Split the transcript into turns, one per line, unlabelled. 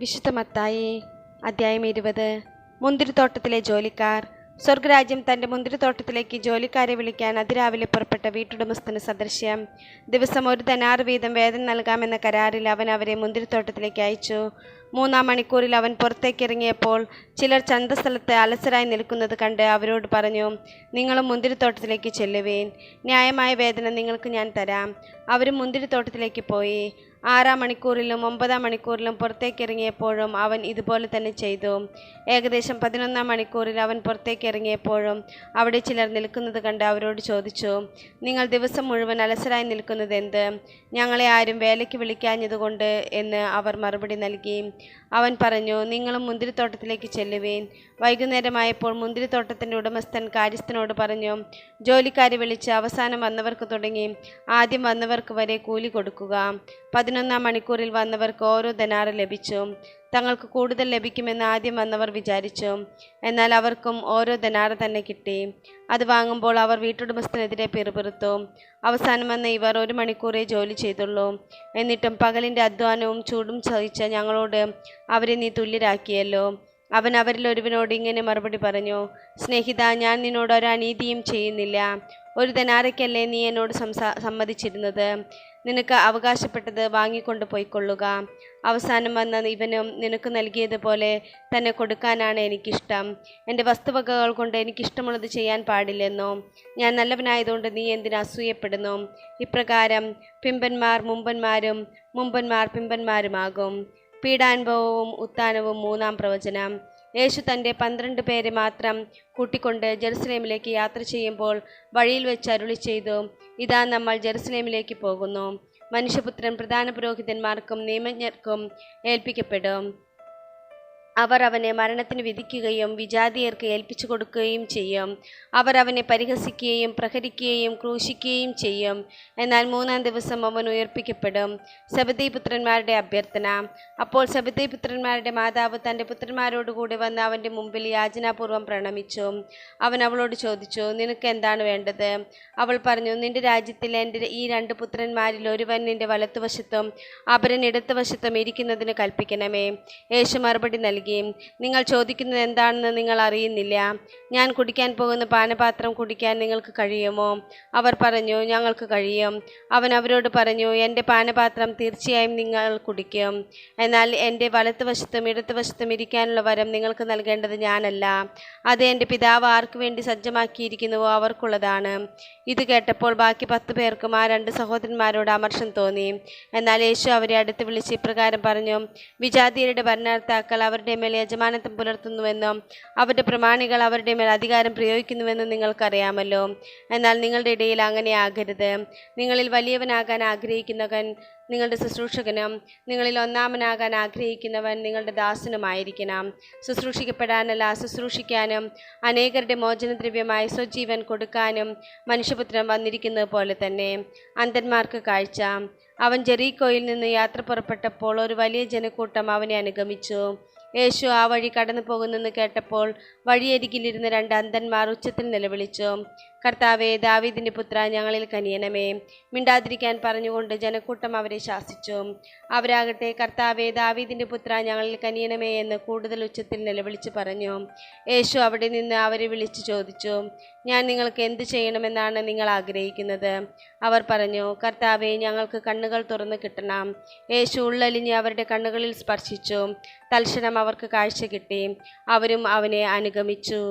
വിശുദ്ധ മത്തായി അധ്യായം 20. മുന്തിരിത്തോട്ടത്തിലെ ജോലിക്കാർ. സ്വർഗരാജ്യം തൻ്റെ മുന്തിരിത്തോട്ടത്തിലേക്ക് ജോലിക്കാരെ വിളിക്കാൻ അതിരാവിലെ പുറപ്പെട്ട വീട്ടുടമസ്ഥന് സദൃശ്യം. ദിവസം 1 ദനാർ വീതം വേതനം നൽകാമെന്ന കരാറിൽ അവൻ അവരെ മുന്തിരിത്തോട്ടത്തിലേക്ക് അയച്ചു. 3-ാം മണിക്കൂറിൽ അവൻ പുറത്തേക്കിറങ്ങിയപ്പോൾ ചിലർ ചന്തസ്ഥലത്ത് അലസരായി നിൽക്കുന്നത് കണ്ട് അവരോട് പറഞ്ഞു, നിങ്ങളും മുന്തിരിത്തോട്ടത്തിലേക്ക് ചെല്ലുവീൻ, ന്യായമായ വേതനം നിങ്ങൾക്ക് ഞാൻ തരാം. അവരും മുന്തിരിത്തോട്ടത്തിലേക്ക് പോയി. 6-ാം മണിക്കൂറിലും 9-ാം മണിക്കൂറിലും പുറത്തേക്കിറങ്ങിയപ്പോഴും അവൻ ഇതുപോലെ തന്നെ ചെയ്തു. ഏകദേശം 11-ാം മണിക്കൂറിൽ അവൻ പുറത്തേക്കിറങ്ങിയപ്പോഴും അവിടെ ചിലർ നിൽക്കുന്നത് കണ്ട് അവരോട് ചോദിച്ചു, നിങ്ങൾ ദിവസം മുഴുവൻ അലസരായി നിൽക്കുന്നത് എന്ത്? ഞങ്ങളെ ആരും വേലയ്ക്ക് വിളിക്കാഞ്ഞതുകൊണ്ട് എന്ന് അവർ മറുപടി നൽകി. അവൻ പറഞ്ഞു, നിങ്ങളും മുന്തിരിത്തോട്ടത്തിലേക്ക് ചെല്ലുവീൻ. വൈകുന്നേരമായപ്പോൾ മുന്തിരിത്തോട്ടത്തിൻ്റെ ഉടമസ്ഥൻ കാര്യസ്ഥനോട് പറഞ്ഞു, ജോലിക്കാരെ വിളിച്ച് അവസാനം വന്നവർക്ക് തുടങ്ങി ആദ്യം വന്നവർക്ക് വരെ കൂലി കൊടുക്കുക. 11-ാം മണിക്കൂറിൽ വന്നവർക്ക് ഓരോ ദനാറ് ലഭിച്ചു. തങ്ങൾക്ക് കൂടുതൽ ലഭിക്കുമെന്ന് ആദ്യം വന്നവർ വിചാരിച്ചു. എന്നാൽ അവർക്കും ഓരോ ദനാറ് തന്നെ കിട്ടി. അത് വാങ്ങുമ്പോൾ അവർ വീട്ടുടമസ്ഥനെതിരെ പിറുപിറുത്തു. അവസാനം വന്ന ഇവർ 1 മണിക്കൂറേ ജോലി ചെയ്തുള്ളൂ. എന്നിട്ടും പകലിൻ്റെ അധ്വാനവും ചൂടും സഹിച്ച ഞങ്ങളോട് അവരെ നീ തുല്യരാക്കിയല്ലോ. അവൻ അവരിൽ ഒരുവനോട് ഇങ്ങനെ മറുപടി പറഞ്ഞു, സ്നേഹിതാ, ഞാൻ നിന്നോട് ഒരു അനീതിയും ചെയ്യുന്നില്ല. 1 ദനാറയ്ക്കല്ലേ നീ എന്നോട് സമ്മതിച്ചിരുന്നത്? നിനക്ക് അവകാശപ്പെട്ടത് വാങ്ങിക്കൊണ്ട് പോയിക്കൊള്ളുക. അവസാനം വന്ന ഇവനും നിനക്ക് നൽകിയതുപോലെ തന്നെ കൊടുക്കാനാണ് എനിക്കിഷ്ടം. എൻ്റെ വസ്തുവകകൾ കൊണ്ട് എനിക്കിഷ്ടമുള്ളത് ചെയ്യാൻ പാടില്ലെന്നോ? ഞാൻ നല്ലവനായതുകൊണ്ട് നീ എന്തിന് അസൂയപ്പെടുന്നു? ഇപ്രകാരം പിമ്പന്മാർ മുമ്പന്മാരും മുമ്പന്മാർ പിമ്പന്മാരുമാകും. പീഡാനുഭവവും ഉത്ഥാനവും 3-ാം പ്രവചനം. യേശു തൻ്റെ 12 പേരെ മാത്രം കൂട്ടിക്കൊണ്ട് ജെറുസലേമിലേക്ക് യാത്ര ചെയ്യുമ്പോൾ വഴിയിൽ വെച്ച് അരുളി ചെയ്തു, ഇതാ നമ്മൾ ജെറുസലേമിലേക്ക് പോകുന്നു. മനുഷ്യപുത്രൻ പ്രധാന പുരോഹിതന്മാർക്കും നിയമജ്ഞർക്കും ഏൽപ്പിക്കപ്പെടും. അവർ അവനെ മരണത്തിന് വിധിക്കുകയും വിജാതിയർക്ക് ഏൽപ്പിച്ചു കൊടുക്കുകയും ചെയ്യും. അവർ അവനെ പരിഹസിക്കുകയും പ്രഹരിക്കുകയും ക്രൂശിക്കുകയും ചെയ്യും. എന്നാൽ 3-ാം ദിവസം അവൻ ഉയർപ്പിക്കപ്പെടും. സെബെദെയ്പുത്രന്മാരുടെ അഭ്യർത്ഥന. അപ്പോൾ സെബെദെയ്പുത്രന്മാരുടെ മാതാവ് തൻ്റെ പുത്രന്മാരോടുകൂടി വന്ന് അവൻ്റെ മുമ്പിൽ യാചനാപൂർവ്വം പ്രണമിച്ചു. അവൻ അവളോട് ചോദിച്ചു, നിനക്ക് എന്താണ് വേണ്ടത്? അവൾ പറഞ്ഞു, നിന്റെ രാജ്യത്തിൽ എൻ്റെ ഈ 2 പുത്രന്മാരിൽ ഒരുവൻ നിന്റെ വലത്തുവശത്തും അപരൻ ഇടത്തുവശത്തും ഇരിക്കുന്നതിന് കൽപ്പിക്കണമേ. യേശു മറുപടി നൽകി, നിങ്ങൾ ചോദിക്കുന്നത് എന്താണെന്ന് നിങ്ങൾ അറിയുന്നില്ല. ഞാൻ കുടിക്കാൻ പോകുന്ന പാനപാത്രം കുടിക്കാൻ നിങ്ങൾക്ക് കഴിയുമോ? അവർ പറഞ്ഞു, ഞങ്ങൾക്ക് കഴിയും. അവൻ അവരോട് പറഞ്ഞു, എൻ്റെ പാനപാത്രം തീർച്ചയായും നിങ്ങൾ കുടിക്കും. എന്നാൽ എൻ്റെ വലത്തുവശത്തും ഇടത്തുവശത്തും ഇരിക്കാനുള്ള വരം നിങ്ങൾക്ക് നൽകേണ്ടത് ഞാനല്ല. അത് എൻ്റെ പിതാവ് ആർക്കു വേണ്ടി സജ്ജമാക്കിയിരിക്കുന്നുവോ അവർക്കുള്ളതാണ്. ഇത് കേട്ടപ്പോൾ ബാക്കി 10 പേർക്കും ആ 2 സഹോദരന്മാരോട് അമർഷം തോന്നി. എന്നാൽ യേശു അവരെ അടുത്ത് വിളിച്ച് ഇപ്രകാരം പറഞ്ഞു, വിജാതിയരുടെ ഭരണകർത്താക്കൾ അവരുടെ മേൽ യജമാനത്വം പുലർത്തുന്നുവെന്നും അവരുടെ പ്രമാണികൾ അവരുടെ മേൽ അധികാരം പ്രയോഗിക്കുന്നുവെന്നും നിങ്ങൾക്കറിയാമല്ലോ. എന്നാൽ നിങ്ങളുടെ ഇടയിൽ അങ്ങനെ ആകരുത്. നിങ്ങളിൽ വലിയവനാകാൻ ആഗ്രഹിക്കുന്നവൻ നിങ്ങളുടെ ശുശ്രൂഷകനും നിങ്ങളിൽ ഒന്നാമനാകാൻ ആഗ്രഹിക്കുന്നവൻ നിങ്ങളുടെ ദാസനുമായിരിക്കണം. ശുശ്രൂഷിക്കപ്പെടാനല്ല ശുശ്രൂഷിക്കാനും അനേകരുടെ മോചനദ്രവ്യമായി സ്വജീവൻ കൊടുക്കാനും മനുഷ്യപുത്രൻ വന്നിരിക്കുന്നത് പോലെ തന്നെ. അന്ധന്മാർക്ക് കാഴ്ച. അവൻ ജെറീക്കോയിൽ നിന്ന് യാത്ര പുറപ്പെട്ടപ്പോൾ ഒരു വലിയ ജനക്കൂട്ടം അവനെ അനുഗമിച്ചു. യേശു ആ വഴി കടന്നു പോകുന്നെന്ന് കേട്ടപ്പോൾ വഴിയരികിലിരുന്ന് 2 അന്ധന്മാർ ഉച്ചത്തിൽ നിലവിളിച്ചു, കർത്താവേ, ദാവീദിന്റെ പുത്ര, ഞങ്ങളിൽ കനിയണമേ. മിണ്ടാതിരിക്കാൻ പറഞ്ഞുകൊണ്ട് ജനക്കൂട്ടം അവരെ ശാസിച്ചു. അവരാകട്ടെ, കർത്താവേ, ദാവീദിന്റെ പുത്ര, ഞങ്ങളിൽ കനിയണമേ എന്ന് കൂടുതൽ ഉച്ചത്തിൽ നിലവിളിച്ച് പറഞ്ഞു. യേശു അവിടെ നിന്ന് അവരെ വിളിച്ചു ചോദിച്ചു, ഞാൻ നിങ്ങൾക്ക് എന്ത് ചെയ്യണമെന്നാണ് നിങ്ങൾ ആഗ്രഹിക്കുന്നത്? അവർ പറഞ്ഞു, കർത്താവേ, ഞങ്ങൾക്ക് കണ്ണുകൾ തുറന്നു കിട്ടണം. യേശു ഉള്ളലിഞ്ഞ് അവരുടെ കണ്ണുകളിൽ സ്പർശിച്ചു. തൽക്ഷണം അവർക്ക് കാഴ്ച കിട്ടി. അവരും അവനെ അനുഗമിച്ചു.